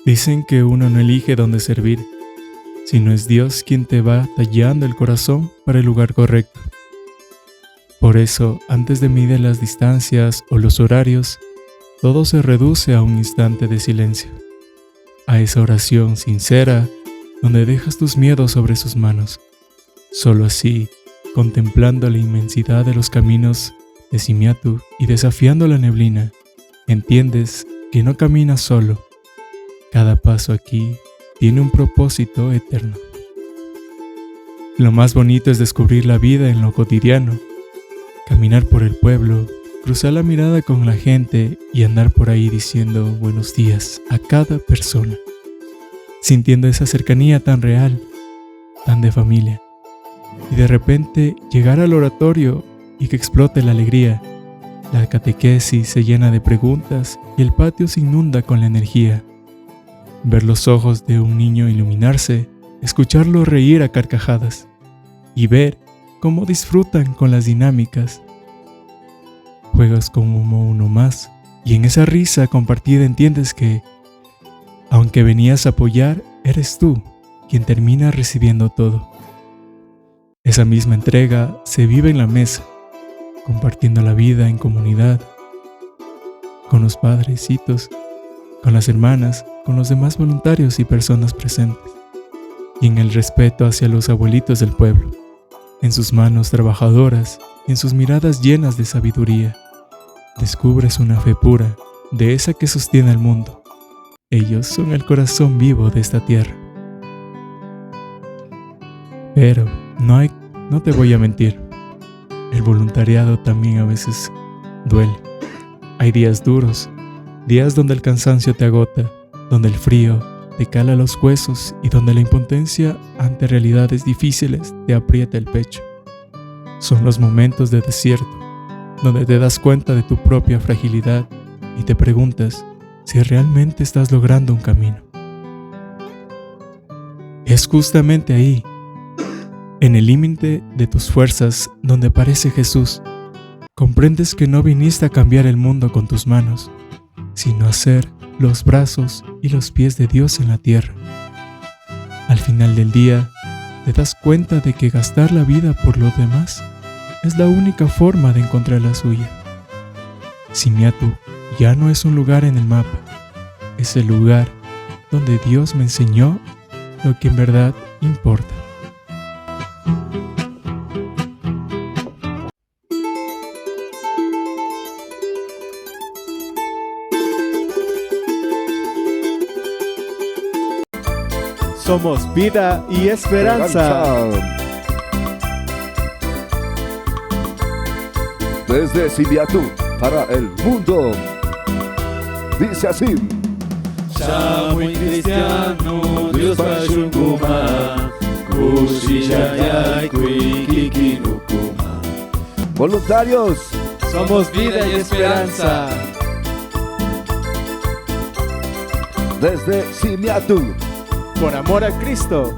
Dicen que uno no elige dónde servir, sino es Dios quien te va tallando el corazón para el lugar correcto. Por eso, antes de medir las distancias o los horarios, todo se reduce a un instante de silencio, a esa oración sincera donde dejas tus miedos sobre sus manos. Solo así, contemplando la inmensidad de los caminos de Simiatu y desafiando la neblina, entiendes que no caminas solo. Cada paso aquí tiene un propósito eterno. Lo más bonito es descubrir la vida en lo cotidiano, caminar por el pueblo, cruzar la mirada con la gente y andar por ahí diciendo buenos días a cada persona, sintiendo esa cercanía tan real, tan de familia, y de repente llegar al oratorio y que explote la alegría, la catequesis se llena de preguntas y el patio se inunda con la energía. Ver los ojos de un niño iluminarse, escucharlo reír a carcajadas y ver cómo disfrutan con las dinámicas. Juegas como uno más y en esa risa compartida entiendes que, aunque venías a apoyar, eres tú quien termina recibiendo todo. Esa misma entrega se vive en la mesa, compartiendo la vida en comunidad, con los padrecitos, con las hermanas, con los demás voluntarios y personas presentes, y en el respeto hacia los abuelitos del pueblo, en sus manos trabajadoras, en sus miradas llenas de sabiduría, descubres una fe pura, de esa que sostiene al mundo. Ellos son el corazón vivo de esta tierra. Pero no te voy a mentir, el voluntariado también a veces duele. Hay días duros, días donde el cansancio te agota, donde el frío te cala los huesos y donde la impotencia ante realidades difíciles te aprieta el pecho. Son los momentos de desierto, donde te das cuenta de tu propia fragilidad y te preguntas si realmente estás logrando un camino. Es justamente ahí, en el límite de tus fuerzas, donde aparece Jesús. Comprendes que no viniste a cambiar el mundo con tus manos, sino a ser los brazos y los pies de Dios en la tierra. Al final del día, te das cuenta de que gastar la vida por los demás es la única forma de encontrar la suya. Simiatu ya no es un lugar en el mapa, es el lugar donde Dios me enseñó lo que en verdad importa. Somos vida y esperanza. Desde Simiatu para el mundo. Dice así. Shamuin cristiano, Dios Pashunguma, Kushishayay Kuikikinukuma. Voluntarios. Somos vida y esperanza. Desde Simiatu. Por amor a Cristo.